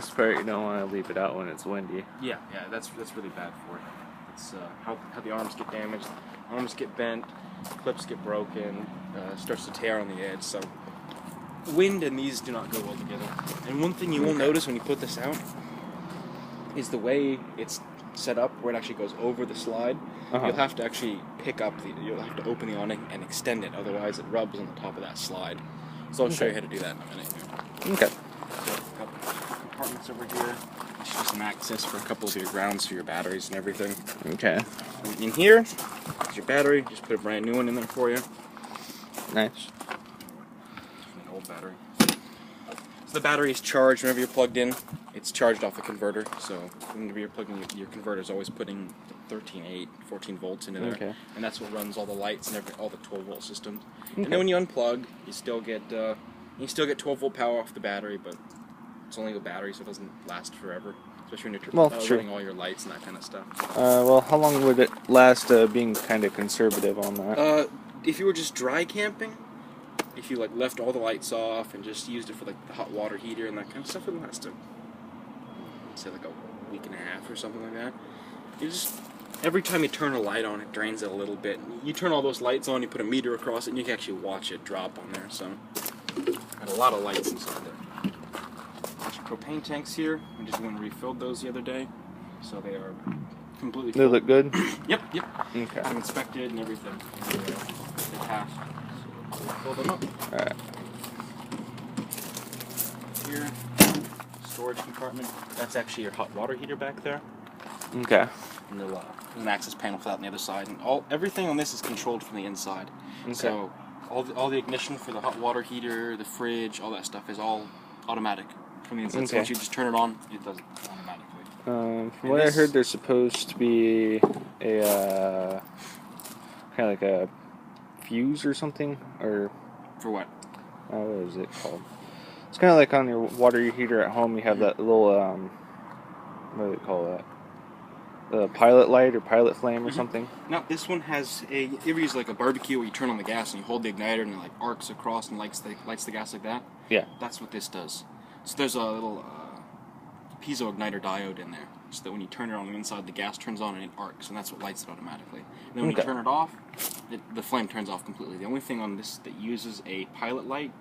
best part, you don't want to leave it out when it's windy. Yeah, that's really bad for it. It's how the arms get damaged, arms get bent, clips get broken, starts to tear on the edge. So wind and these do not go well together. And one thing you will notice when you put this out is the way it's set up, where it actually goes over the slide. You'll have to actually you'll have to open the awning and extend it, otherwise it rubs on the top of that slide. So I'll show you how to do that in a minute here. Okay. So a couple compartments over here. It's just some access for a couple of your grounds for your batteries and everything. Okay. And in here is your battery. Just put a brand new one in there for you. Nice. An old battery. So the battery is charged whenever you're plugged in. It's charged off a converter. So whenever you're plugging your converter is always putting 13.8, 14 volts into there. Okay. And that's what runs all the lights and all the 12 volt systems. Okay. And then when you unplug, you still get 12 volt power off the battery, but it's only the battery, so it doesn't last forever. Especially when you're running all your lights and that kind of stuff. Well, how long would it last, being kind of conservative on that? If you were just dry camping, if you like left all the lights off and just used it for like the hot water heater and that kind of stuff, it would last say like a week and a half or something like that. You just every time you turn a light on, it drains it a little bit. You turn all those lights on, you put a meter across it, and you can actually watch it drop on there. So, got a lot of lights inside there. Bunch of propane tanks here. We just went and refilled those the other day, so they are completely filled. They look good? Yep. Okay. I'm inspected and everything. They passed. So we'll fill them up. Alright. Here, storage compartment. That's actually your hot water heater back there. Okay. And there's an access panel for that on the other side, and everything on this is controlled from the inside. Okay. So all the ignition for the hot water heater, the fridge, all that stuff is all automatic from the inside. So once you just turn it on, it does it automatically. From what I heard, there's supposed to be a kind of like a fuse or something, or For what? what is it called? It's kind of like on your water heater at home. You have that little what do they call that? The pilot light or pilot flame or something. Now this one has you ever use like a barbecue where you turn on the gas and you hold the igniter and it like arcs across and lights the gas like that? Yeah. That's what this does. So there's a little piezo igniter diode in there, so that when you turn it on the inside, the gas turns on and it arcs, and that's what lights it automatically. And then when you turn it off, the flame turns off completely. The only thing on this that uses a pilot light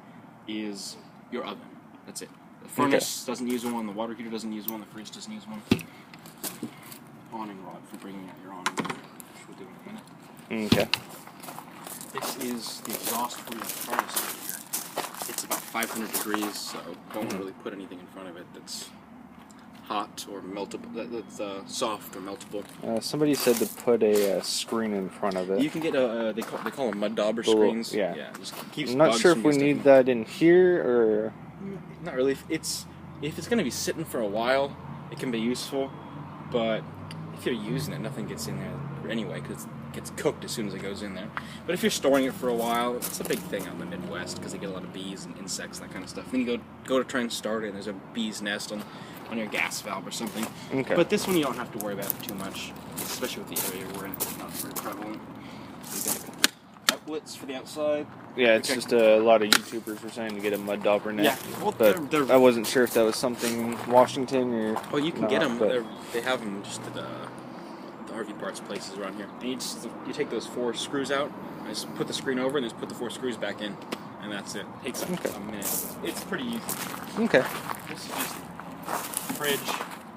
is your oven. That's it. The furnace doesn't use one, the water heater doesn't use one, the fridge doesn't use one. Awning rod for bringing out your awning, which we'll do in a minute. Okay. This is the exhaust for your furnace over here. It's about 500 degrees, so don't really put anything in front of it that's hot or meltable, that's soft or meltable. Somebody said to put a screen in front of it. You can get they call them mud dauber screens. Yeah. Just keeps I'm not sure if we need that in here or. Not really. If it's going to be sitting for a while, it can be useful, but if you're using it, nothing gets in there anyway, because it gets cooked as soon as it goes in there. But if you're storing it for a while, it's a big thing out in the Midwest, because they get a lot of bees and insects and that kind of stuff. Then you go to try and start it, and there's a bee's nest on your gas valve or something. Okay. But this one you don't have to worry about it too much, especially with the area we're in. It's not very prevalent. So you got outlets for the outside. Yeah, it's just a lot of YouTubers were saying to get a mud dauber net. Yeah, well, but I wasn't sure if that was something in Washington or. Oh, you can not, get them. but They have them just at the RV parts places around here. And you take those 4 screws out, and just put the screen over, and just put the 4 screws back in, and that's it. It takes a minute. It's pretty easy. Okay. This is just fridge,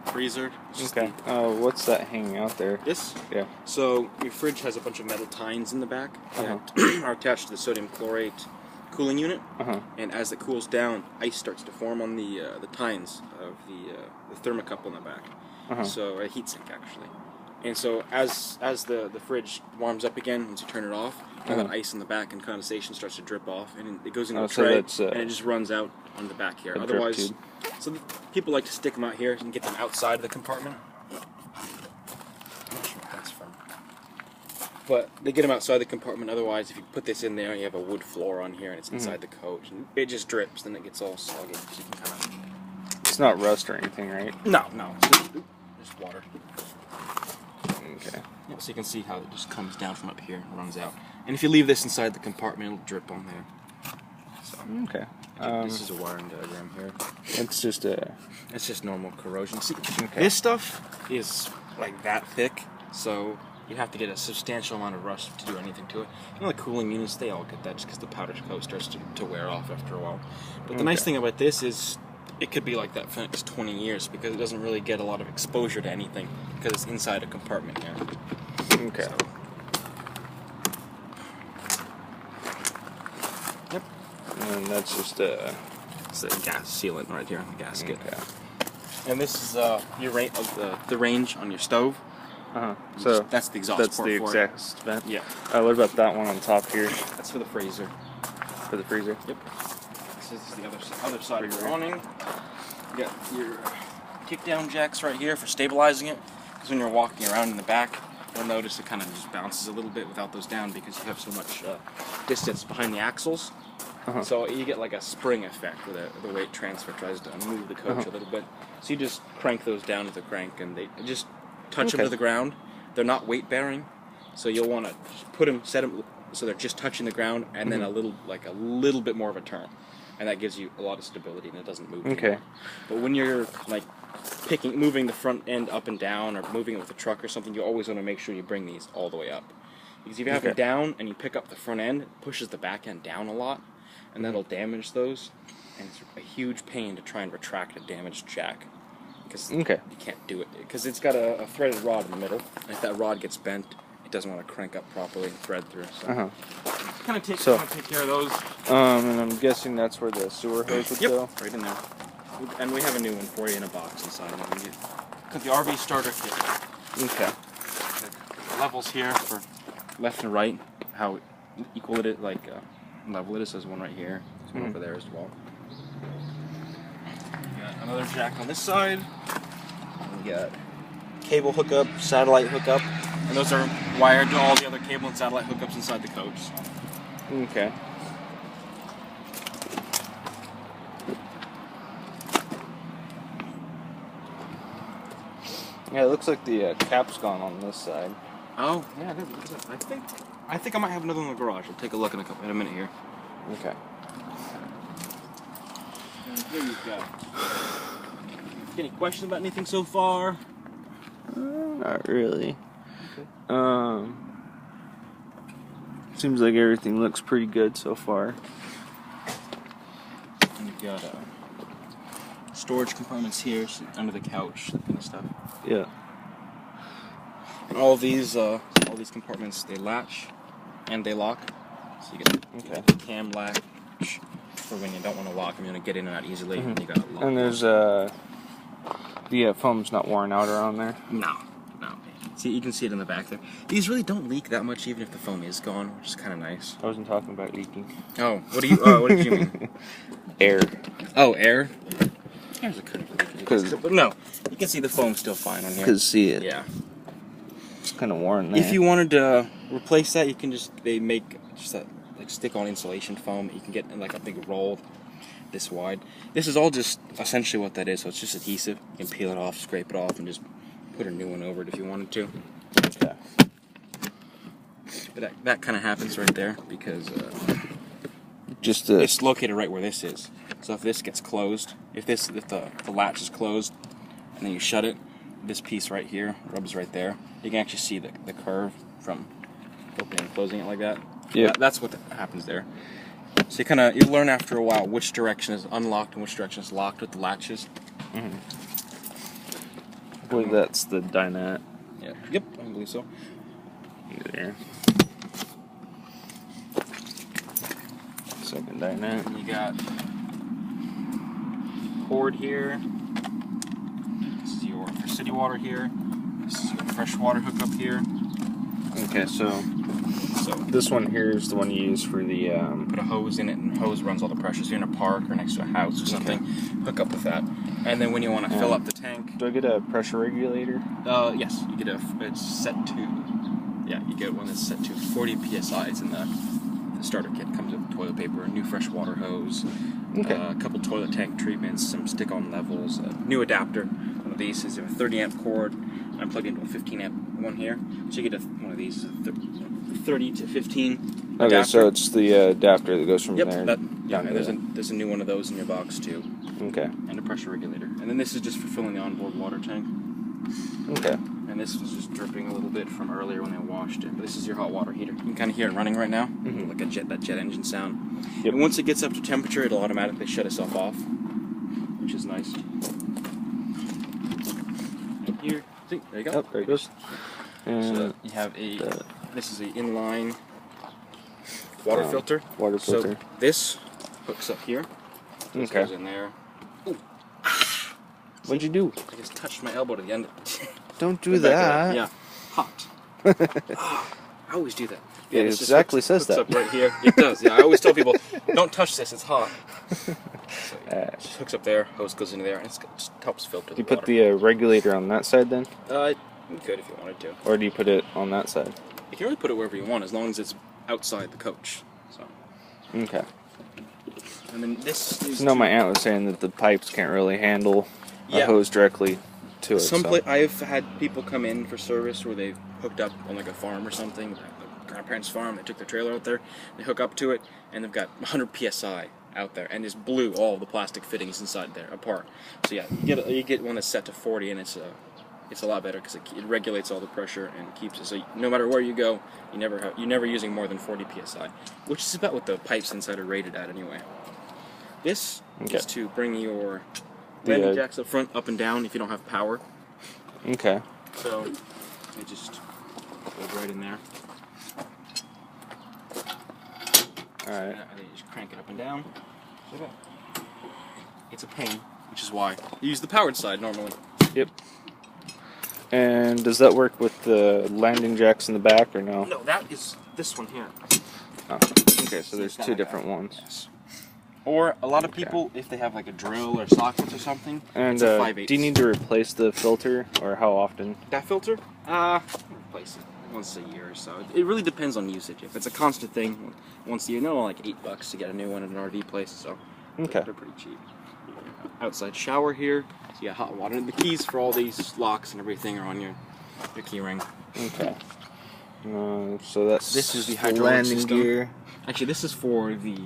freezer. Okay. What's that hanging out there? This? Yeah. So your fridge has a bunch of metal tines in the back that are attached to the sodium chlorate cooling unit. And as it cools down, ice starts to form on the tines of the thermocouple in the back. So a heat sink actually. And so as the fridge warms up again, once you turn it off, that ice in the back and condensation starts to drip off, and it goes into a tray, and it just runs out on the back here. Otherwise, so people like to stick them out here and get them outside of the compartment. I'm not sure what that's from. But they get them outside the compartment. Otherwise, if you put this in there, you have a wood floor on here, and it's inside the coach, and it just drips, then it gets all soggy. So you can kind of... It's not rust or anything, right? No, it's just water. Okay. Yeah, so you can see how it just comes down from up here and runs out. And if you leave this inside the compartment, it'll drip on there. So. Okay. This is a wiring diagram here. It's just It's just normal corrosion. See, okay. this stuff is like that thick, so you have to get a substantial amount of rust to do anything to it. You know, the cooling units, they all get that just because the powder coat starts to wear off after a while. But the nice thing about this is it could be like that for the next 20 years because it doesn't really get a lot of exposure to anything because it's inside a compartment here. Okay. So. Yep. And that's just it's a gas sealant right here on the gasket. Okay. And this is your the range on your stove. So that's the exhaust that's port the for exhaust vent. Yeah. What about that one on top here? That's for the freezer. For the freezer. Yep. This is the other side of your awning. You got your kick down jacks right here for stabilizing it. Because when you're walking around in the back, you'll notice it kind of just bounces a little bit without those down because you have so much distance behind the axles. So you get like a spring effect where the weight transfer tries to move the coach a little bit. So you just crank those down with the crank and they just touch them to the ground. They're not weight bearing, so you'll want to put them, set them so they're just touching the ground, and then a little bit more of a turn, and that gives you a lot of stability and it doesn't move anymore. But when you're like moving the front end up and down or moving it with a truck or something, you always want to make sure you bring these all the way up, because if you have them down and you pick up the front end, it pushes the back end down a lot, and that'll damage those, and it's a huge pain to try and retract a damaged jack. Because you can't do it because it's got a threaded rod in the middle, and if that rod gets bent, it doesn't want to crank up properly and thread through. So kind of take care of those. And I'm guessing that's where the sewer hose would go. Right in there. And we have a new one for you in a box inside. Got the RV starter kit. Okay. The levels here for left and right, how equal it is, like level it is. There's one right here. There's one over there as well. Another jack on this side. We got cable hookup, satellite hookup, and those are wired to all the other cable and satellite hookups inside the coach. Okay. Yeah, it looks like the cap's gone on this side. Oh, yeah. I think I might have another one in the garage. I'll take a look in a minute here. Okay. And here you've got. Any questions about anything so far? Not really. Seems like everything looks pretty good so far. And you've got storage compartments here under the couch, that kind of stuff. Yeah. And all these compartments, they latch and they lock. So you get the cam latch for when you don't want to lock them, you want to get in and out easily. And you got to lock. And there's the foam's not worn out around there. No. See, you can see it in the back there. These really don't leak that much, even if the foam is gone, which is kind of nice. I wasn't talking about leaking. Oh, what did you mean? Air. Oh, air. There's a curve. But no, you can see the foam still fine on here. Could see it. Yeah. It's kind of worn there. If you wanted to replace that, you can they make just that like stick-on insulation foam that you can get in like a big roll this wide. This is all just essentially what that is. So it's just adhesive. You can peel it off, scrape it off, and just put a new one over it if you wanted to. Okay. But that kind of happens right there because it's located right where this is. So if this gets closed, if the latch is closed, and then you shut it, this piece right here rubs right there. You can actually see the curve from opening and closing it like that. Yeah. That's what happens there. So you learn after a while which direction is unlocked and which direction is locked with the latches. Mm-hmm. Well, that's the dinette. Yeah. Yep, I believe so. There. Second dinette. And you got cord here. This is your city water here. This is your fresh water hookup here. Okay, so this one here is the one you use for the put a hose in it, and hose runs all the pressure. So you're in a park or next to a house or something, hook up with that. And then when you want to fill up the tank, do I get a pressure regulator? Yes, you get it's set to, you get one that's set to 40 psi. It's in the starter kit. It comes with toilet paper, a new fresh water hose, a couple toilet tank treatments, some stick-on levels, a new adapter. One of these is a 30 amp cord, and I'm plugged into a 15 amp one here. So you get one of these 30 to 15 Okay, adapter. So it's the adapter that goes from there. down to there's a new one of those in your box too. Okay. And a pressure regulator. And then this is just for filling the onboard water tank. Okay. And this was just dripping a little bit from earlier when I washed it. But this is your hot water heater. You can kind of hear it running right now, like that jet engine sound. Yep. And once it gets up to temperature, it'll automatically shut itself off, which is nice. And here, see, there you go. Oh, there it goes. And So you have this is an inline water filter. Water filter. So this hooks up here. This Okay. goes in there. What'd you do? I just touched my elbow to the end. Don't do that. Yeah, hot. I always do that. Yeah, it this just exactly hooks says that. up right here. It does. Yeah, I always tell people, don't touch this. It's hot. So it just hooks up there. Hose goes into there, and it just helps filter the You water. put the regulator on that side then, You could if you wanted to. or do you put it on that side? You can really put it wherever you want, as long as it's outside the coach. So. Okay. And then this is. No, my aunt was saying that the pipes can't really handle a Yeah. hose directly to it. I've had people come in for service where they've hooked up on like a farm or something, the grandparents' farm. They took their trailer out there, they hook up to it, and they've got 100 psi out there, and just blew all the plastic fittings inside there apart. So yeah, you get one that's set to 40, and it's a lot better because it regulates all the pressure and keeps it. So no matter where you go, you're never using more than 40 psi, which is about what the pipes inside are rated at anyway. This is to bring your landing jacks up front, up and down if you don't have power. Okay. So it just goes right in there. Alright. And then you just crank it up and down. So it's a pain, which is why you use the powered side normally. Yep. And does that work with the landing jacks in the back or no? No, that is this one here. Oh. Okay, so there's two different ones. Yes. Or a lot of people, if they have like a drill or sockets or something, And it's a 5/8. do you need to replace the filter, or how often? That filter? Replace it once a year or so. It really depends on usage. If it's a constant thing, once a year, like $8 to get a new one at an RV place, so Okay. they're pretty cheap. Outside shower here, so you got hot water. And the keys for all these locks and everything are on your key ring. Okay. So that's This is the hydraulic landing system. gear. Actually, this is for the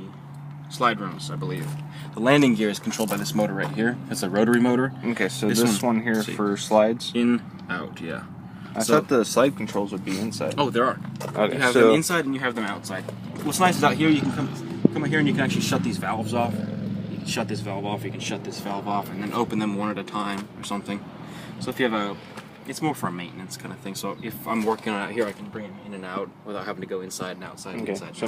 slide rooms, I believe. The landing gear is controlled by this motor right here. It's a rotary motor. Okay, so This this one here see. for slides. In, out, yeah. I thought the slide controls would be inside. Oh, there are. Okay, You have them inside and you have them outside. What's nice is out here you can come out here and you can actually shut these valves off. You can shut this valve off, you can shut this valve off, and then open them one at a time or something. So if you have it's more for a maintenance kind of thing. So if I'm working on it out here, I can bring it in and out without having to go inside and outside and Okay, inside. so